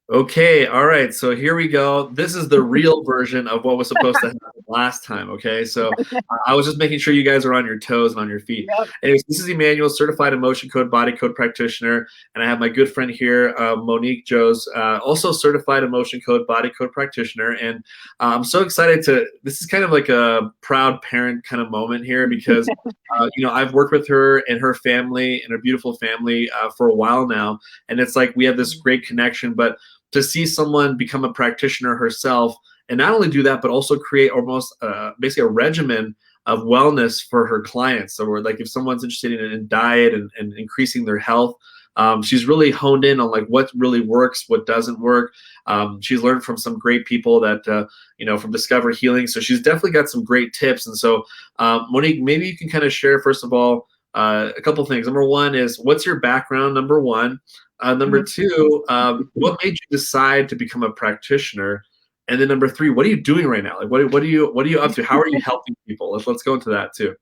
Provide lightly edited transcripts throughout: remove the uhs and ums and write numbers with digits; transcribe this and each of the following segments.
Okay, all right. So here we go. This is the real version of what was supposed to happen last time. Okay, so I was just making sure you guys are on your toes and on your feet. Yep. Anyways, this is Emmanuel, certified emotion code body code practitioner, and I have my good friend here, Monique Joes, also certified emotion code body code practitioner. And I'm so excited to. This is kind of like a proud parent kind of moment here because I've worked with her and her family and her beautiful family for a while now, and it's like we have this great connection, but to see someone become a practitioner herself and not only do that but also create almost basically a regimen of wellness for her clients. So we're like, if someone's interested in diet and increasing their health, she's really honed in on like what really works, what doesn't work. She's learned from some great people that from Discover Healing, so she's definitely got some great tips. And so Monique, maybe you can kind of share first of all a couple things. Number one is, what's your background? Number one. Number Mhm. two, what made you decide to become a practitioner? And then number three, what are you doing right now? Like, what are you up to? How are you helping people? Let's go into that too.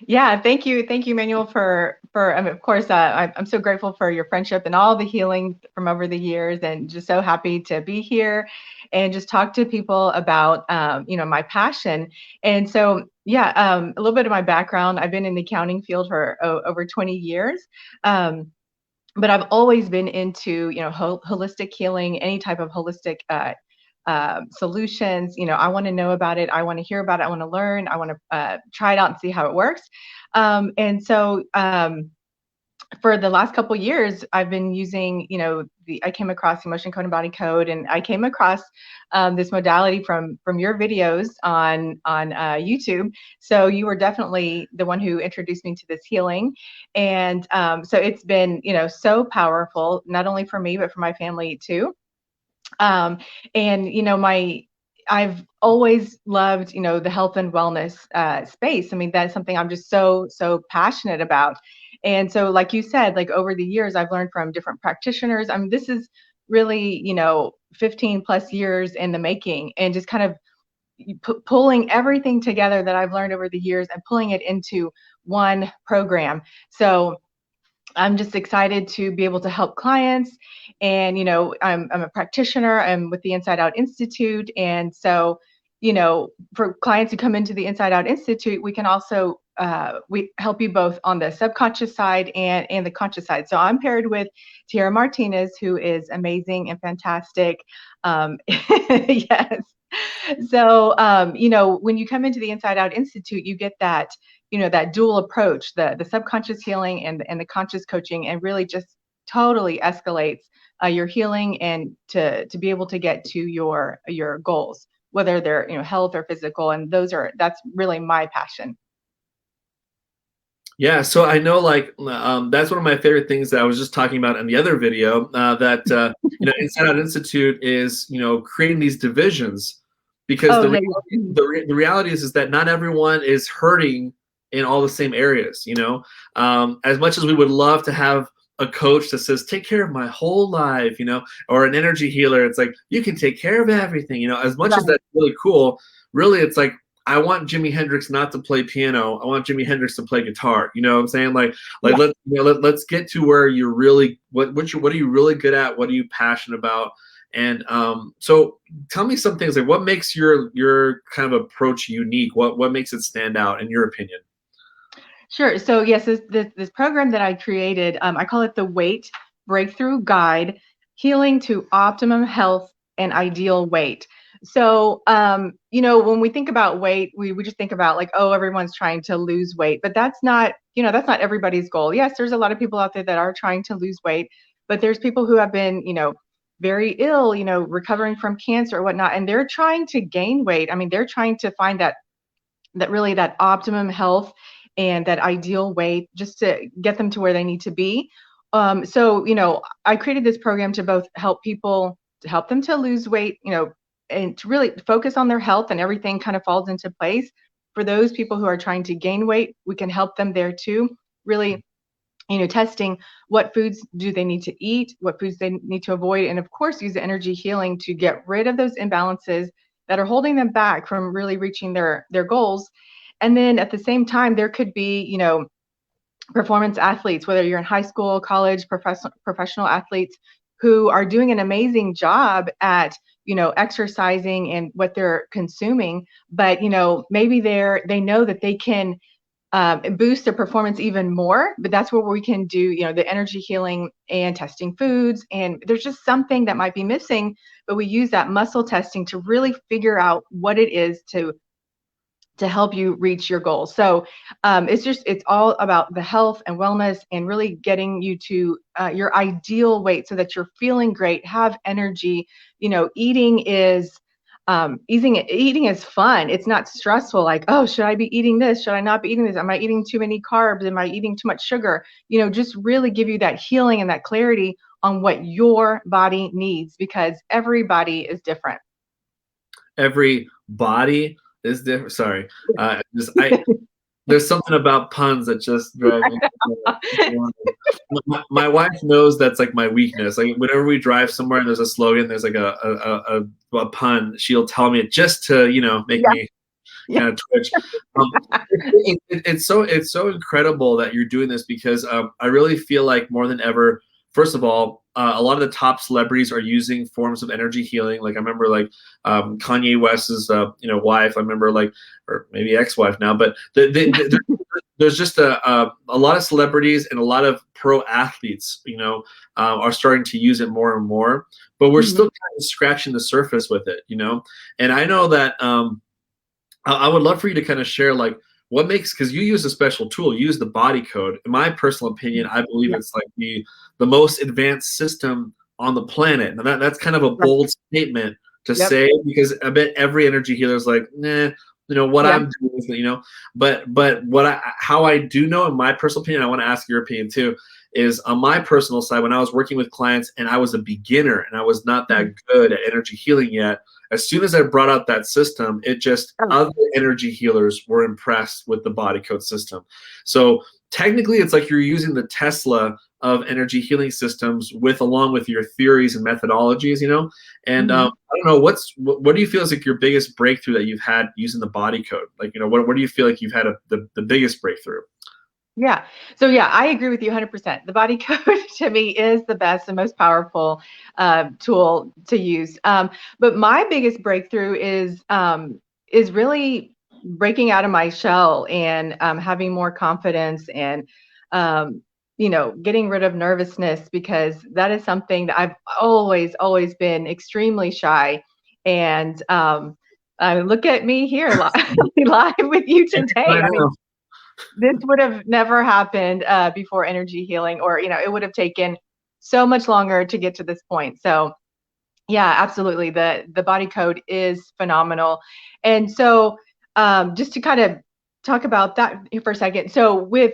Yeah, thank you, Manuel, for of course, I'm so grateful for your friendship and all the healing from over the years, and just so happy to be here and just talk to people about my passion. And so, yeah, a little bit of my background. I've been in the accounting field for over 20 years. Um, but I've always been into, holistic healing, any type of holistic solutions. I want to know about it. I want to hear about it. I want to learn. I want to try it out and see how it works. And so for the last couple years, I've been using, I came across emotion code and body code, and I came across this modality from your videos on YouTube. So you were definitely the one who introduced me to this healing, and so it's been, so powerful, not only for me but for my family too. Um, and my I've always loved, the health and wellness space. I mean, that's something I'm just so passionate about. And so, like you said, like over the years, I've learned from different practitioners. I mean, this is really, 15 plus years in the making, and just kind of pulling everything together that I've learned over the years and pulling it into one program. So I'm just excited to be able to help clients. And, I'm a practitioner. I'm with the Inside Out Institute. And so, for clients who come into the Inside Out Institute, we can also we help you both on the subconscious side and the conscious side. So I'm paired with Tiara Martinez, who is amazing and fantastic. Yes. So, when you come into the Inside Out Institute, you get that, that dual approach, the subconscious healing and the conscious coaching, and really just totally escalates your healing, and to be able to get to your goals, whether they're, health or physical. And that's really my passion. Yeah, so I know, like, that's one of my favorite things that I was just talking about in the other video. That Inside Out Institute is creating these divisions because Oh, the no, reality, yeah. the reality is that not everyone is hurting in all the same areas. As much as we would love to have a coach that says take care of my whole life, or an energy healer, it's like you can take care of everything. As much as Right. that's really cool, really, it's like I want Jimi Hendrix not to play piano. I want Jimi Hendrix to play guitar. You know what I'm saying? Like Yeah. let's get to where you're really what are you really good at? What are you passionate about? And so tell me some things, like what makes your kind of approach unique? What makes it stand out in your opinion? Sure. So yes, this program that I created, I call it the Weight Breakthrough Guide: Healing to Optimum Health and Ideal Weight. So, when we think about weight, we just think about like, oh, everyone's trying to lose weight, but that's not everybody's goal. Yes, there's a lot of people out there that are trying to lose weight, but there's people who have been, very ill, recovering from cancer or whatnot, and they're trying to gain weight. I mean, they're trying to find that optimum health and that ideal weight, just to get them to where they need to be. So, I created this program to both help people, to help them to lose weight, and to really focus on their health, and everything kind of falls into place. For those people who are trying to gain weight, we can help them there too. Really, testing what foods do they need to eat, what foods they need to avoid, and of course, use the energy healing to get rid of those imbalances that are holding them back from really reaching their goals. And then at the same time, there could be, performance athletes, whether you're in high school, college, professional athletes who are doing an amazing job at, exercising and what they're consuming, but, maybe they know that they can boost their performance even more. But that's where we can do, the energy healing and testing foods. And there's just something that might be missing, but we use that muscle testing to really figure out what it is to help you reach your goals. So it's all about the health and wellness and really getting you to your ideal weight so that you're feeling great, have energy. Eating is eating is fun. It's not stressful. Like, oh, should I be eating this? Should I not be eating this? Am I eating too many carbs? Am I eating too much sugar? Just really give you that healing and that clarity on what your body needs, because every body is different. Every body is different. Sorry. There's something about puns that just drive me. My wife knows that's like my weakness. Like whenever we drive somewhere and there's a slogan, there's like a pun, she'll tell me it just to, make me kind of twitch. It's so incredible that you're doing this, because I really feel like more than ever, first of all, a lot of the top celebrities are using forms of energy healing. Like I remember, like Kanye West's, wife. I remember, like, or maybe ex-wife now. But there's just a lot of celebrities and a lot of pro athletes, are starting to use it more and more. But we're still kind of scratching the surface with it, And I know that I would love for you to kind of share, like, what makes, because you use a special tool, you use the body code. In my personal opinion, I believe it's like the most advanced system on the planet. And that's kind of a bold statement to say, because I bet every energy healer is like, nah, what I'm doing is, but how I do know, in my personal opinion, I want to ask your opinion too, is on my personal side, when I was working with clients and I was a beginner and I was not that good at energy healing yet, as soon as I brought out that system, it just, other energy healers were impressed with the body code system. So technically it's like you're using the Tesla of energy healing systems along with your theories and methodologies, and I don't know, what do you feel is like your biggest breakthrough that you've had using the body code? Like, what do you feel like you've had the biggest breakthrough? Yeah. So I agree with you 100%. The body code to me is the best and most powerful tool to use. But my biggest breakthrough is really breaking out of my shell and having more confidence and getting rid of nervousness, because that is something that I've always been extremely shy. And look at me here live with you today. I mean, this would have never happened before energy healing, or it would have taken so much longer to get to this point. So yeah, absolutely, the body code is phenomenal. And so just to kind of talk about that for a second, so with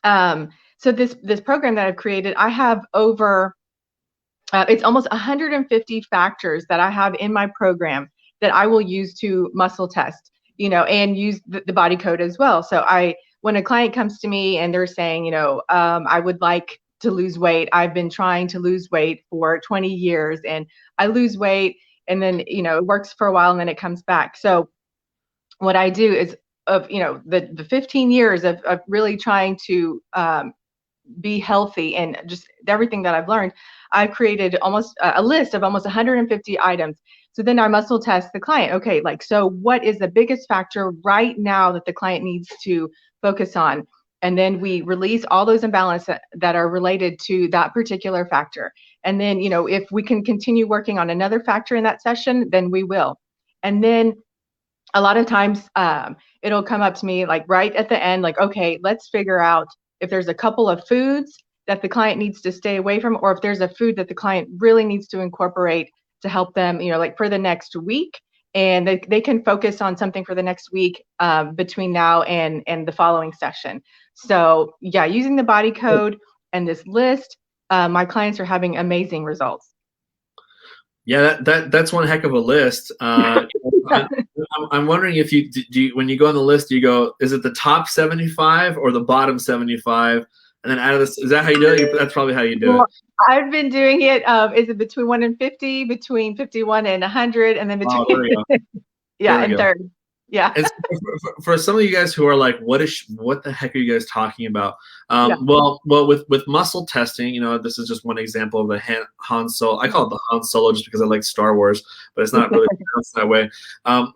so this program that I've created, I have over it's almost 150 factors that I have in my program that I will use to muscle test, and use the body code as well. So when a client comes to me and they're saying, I would like to lose weight. I've been trying to lose weight for 20 years and I lose weight, and then, it works for a while and then it comes back. So what I do is, the 15 years of really trying to be healthy and just everything that I've learned, I've created almost a list of almost 150 items. So then I muscle test the client. Okay, so what is the biggest factor right now that the client needs to focus on? And then we release all those imbalances that are related to that particular factor. And then, if we can continue working on another factor in that session, then we will. And then a lot of times it'll come up to me like right at the end, like, okay, let's figure out if there's a couple of foods that the client needs to stay away from, or if there's a food that the client really needs to incorporate to help them, like for the next week. And they can focus on something for the next week between now and the following session. So yeah, using the body code and this list, my clients are having amazing results. Yeah, that's one heck of a list. I'm wondering if you when you go on the list, you go, is it the top 75 or the bottom 75? And then out of this, is that how you do it? That's probably how you do it. I've been doing it. Is it between 1 and 50, between 51 and 100, and then between there we go. yeah, and third. Yeah. And so for some of you guys who are like, what the heck are you guys talking about? Yeah. Well, with muscle testing, this is just one example of the Han Solo. I call it the Han Solo just because I like Star Wars, but it's not really pronounced that way.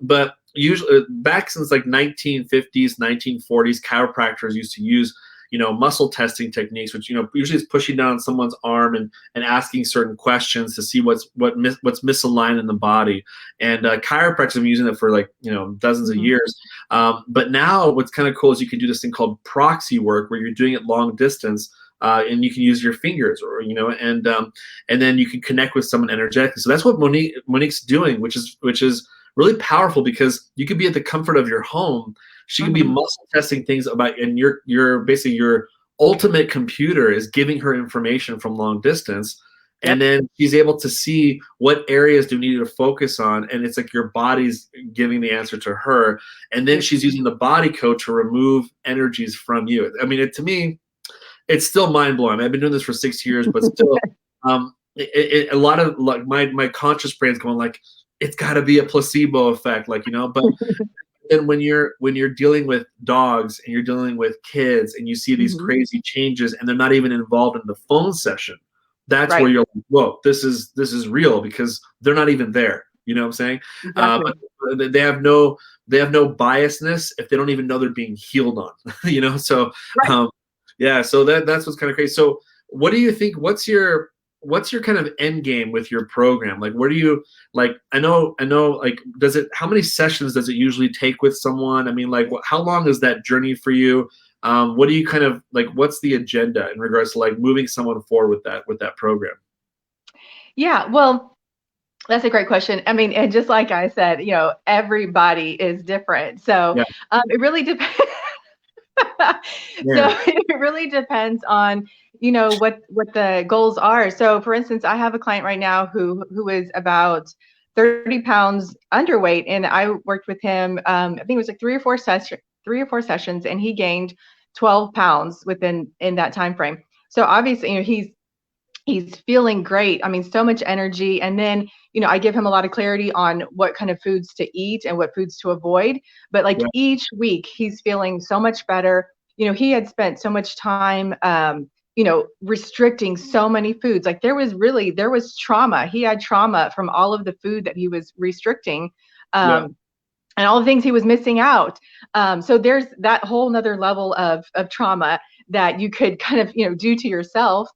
But usually back since like 1950s, 1940s, chiropractors used to use muscle testing techniques, which usually is pushing down someone's arm and asking certain questions to see what's misaligned in the body. And chiropractors have been using it for like dozens of years. But now what's kind of cool is you can do this thing called proxy work, where you're doing it long distance. And you can use your fingers, or and then you can connect with someone energetically. So that's what Monique's doing, which is really powerful, because you could be at the comfort of your home. She could be muscle testing things about, and your basically your ultimate computer is giving her information from long distance, and then she's able to see what areas do you need to focus on, and it's like your body's giving the answer to her, and then she's using the body code to remove energies from you. I mean, to me, it's still mind blowing. I've been doing this for 6 years, but still, a lot of like my conscious brain's going like, it's got to be a placebo effect, but then when you're dealing with dogs and you're dealing with kids and you see these crazy changes and they're not even involved in the phone session, that's where you're like, whoa, this is real, because they're not even there. You know what I'm saying? Exactly. But they have no biasness if they don't even know they're being healed on. So yeah, so that's what's kind of crazy. So what do you think? What's your kind of end game with your program? Like, where do you, like, I know, like, how many sessions does it usually take with someone? I mean, like, how long is that journey for you? What do you kind of like, what's the agenda in regards to like moving someone forward with that program? Yeah, well, that's a great question. I mean, and just like I said, everybody is different. So Yeah. it really depends. So Yeah. it really depends on, what the goals are. So for instance, I have a client right now who is about 30 pounds underweight, and I worked with him. I think it was like 3 or 4 sessions, and he gained 12 pounds in that time frame. So obviously, he's feeling great. I mean, so much energy. And then, I give him a lot of clarity on what kind of foods to eat and what foods to avoid. But like each week, he's feeling so much better. He had spent so much time, restricting so many foods. Like there was trauma. He had trauma from all of the food that he was restricting. And all the things he was missing out. So there's that whole nother level of trauma that you could kind of, do to yourself.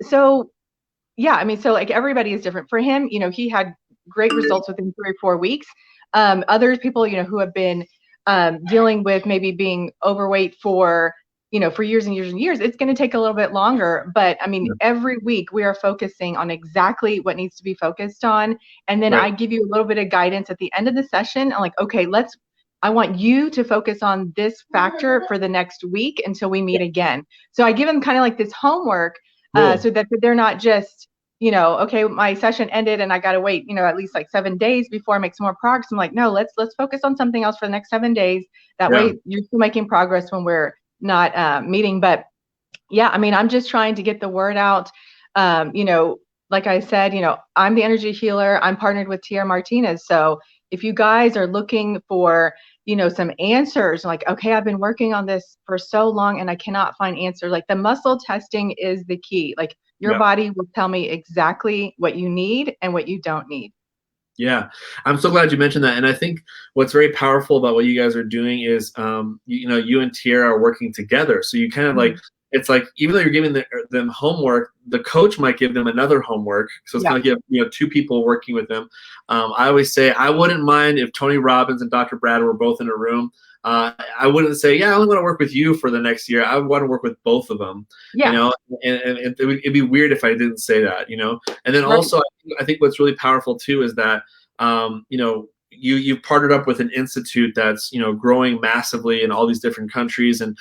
So yeah, I mean, so like everybody is different. For him, he had great results within 3 or 4 weeks. Other people, who have been dealing with maybe being overweight for years and years and years, it's going to take a little bit longer. But I mean, every week we are focusing on exactly what needs to be focused on. And then I give you a little bit of guidance at the end of the session. I'm like, okay, I want you to focus on this factor for the next week until we meet again. So I give them kind of like this homework, so that they're not just, okay, my session ended and I got to wait, at least like 7 days before I make some more progress. I'm like, no, let's focus on something else for the next 7 days. That way you're still making progress when we're not meeting. But yeah, I mean, I'm just trying to get the word out. Like I said, I'm the energy healer. I'm partnered with Tia Martinez. So if you guys are looking for, some answers, like, okay, I've been working on this for so long and I cannot find answers. Like the muscle testing is the key. Like your body will tell me exactly what you need and what you don't need. Yeah, I'm so glad you mentioned that. And I think what's very powerful about what you guys are doing is, you and Tierra are working together. So you kind of like, it's like, even though you're giving them homework, the coach might give them another homework. So it's kind of give, two people working with them. I always say, I wouldn't mind if Tony Robbins and Dr. Brad were both in a room. I wouldn't say, yeah, I only want to work with you for the next year. I want to work with both of them, and it'd be weird if I didn't say that, And then also, I think what's really powerful too is that, you've partnered up with an institute that's, growing massively in all these different countries. And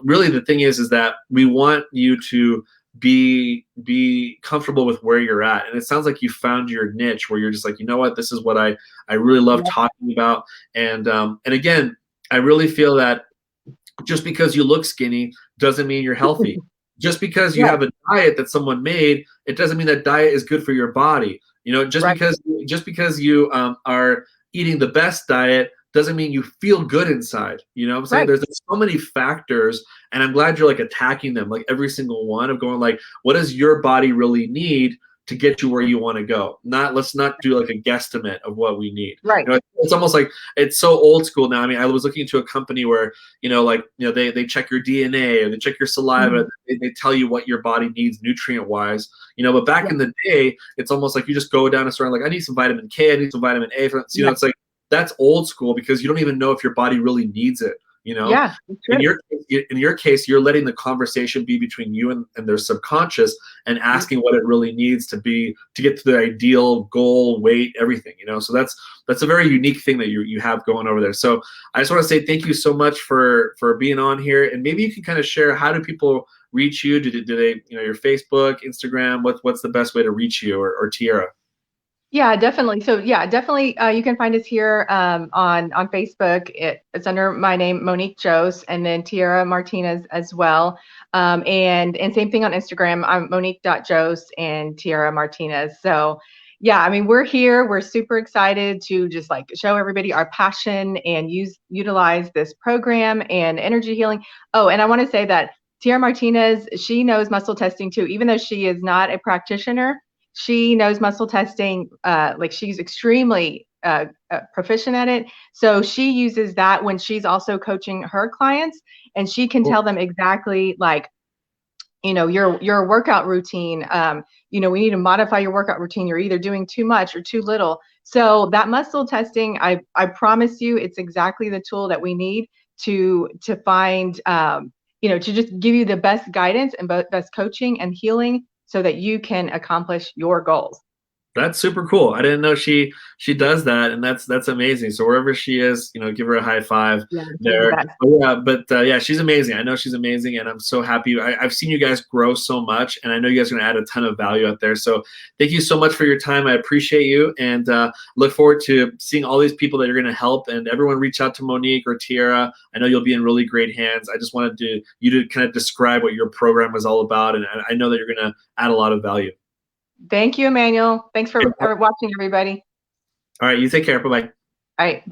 really the thing is that we want you to be comfortable with where you're at. And it sounds like you found your niche where you're just like, you know what, this is what I really love talking about. And again, I really feel that just because you look skinny doesn't mean you're healthy. Just because you have a diet that someone made, it doesn't mean that diet is good for your body. Just because you are eating the best diet doesn't mean you feel good inside. You know what I'm saying? Right. There's so many factors, and I'm glad you're like attacking them, like every single one of going like, what does your body really need to get you where you want to go? Not let's not do like a guesstimate of what we need. Right. You know, it's almost like it's so old school now. I mean, I was looking into a company where, like, they check your DNA or they check your saliva. Mhm. They tell you what your body needs nutrient wise. But back Yeah. in the day, it's almost like you just go down a store and like, I need some vitamin K, I need some vitamin A. Yeah. It's like that's old school because you don't even know if your body really needs it. Yeah. It's In true. your case, you're letting the conversation be between you and their subconscious and asking what it really needs to get to the ideal goal, weight, everything. So that's a very unique thing that you have going over there. So I just want to say thank you so much for being on here, and maybe you can kind of share, how do people reach you? Do they your Facebook, Instagram? What's the best way to reach you, or Tiara? Yeah, definitely. So yeah, definitely, you can find us here on Facebook. It's under my name, Monique Jose, and then Tiara Martinez as well. And same thing on Instagram. I'm Monique.Jose and Tiara Martinez. So yeah, I mean, we're here. We're super excited to just like show everybody our passion and utilize this program and energy healing. Oh, and I want to say that Tiara Martinez, she knows muscle testing too, even though she is not a practitioner. She knows muscle testing, like she's extremely proficient at it. So she uses that when she's also coaching her clients, and she can Cool. tell them exactly like, your workout routine. We need to modify your workout routine. You're either doing too much or too little. So that muscle testing, I promise you, it's exactly the tool that we need to find, to just give you the best guidance and best coaching and healing so that you can accomplish your goals. That's super cool. I didn't know she does that, and that's amazing. So wherever she is, give her a high five Yeah, she's the there. best. Yeah, she's amazing. I know she's amazing, and I'm so happy. I've seen you guys grow so much, and I know you guys are going to add a ton of value out there. So thank you so much for your time. I appreciate you, and look forward to seeing all these people that you're going to help. And everyone, reach out to Monique or Tiara. I know you'll be in really great hands. I just wanted you to kind of describe what your program was all about, and I know that you're going to add a lot of value. Thank you, Emmanuel. Thanks for watching, everybody. All right, you take care. Bye-bye. All right, bye.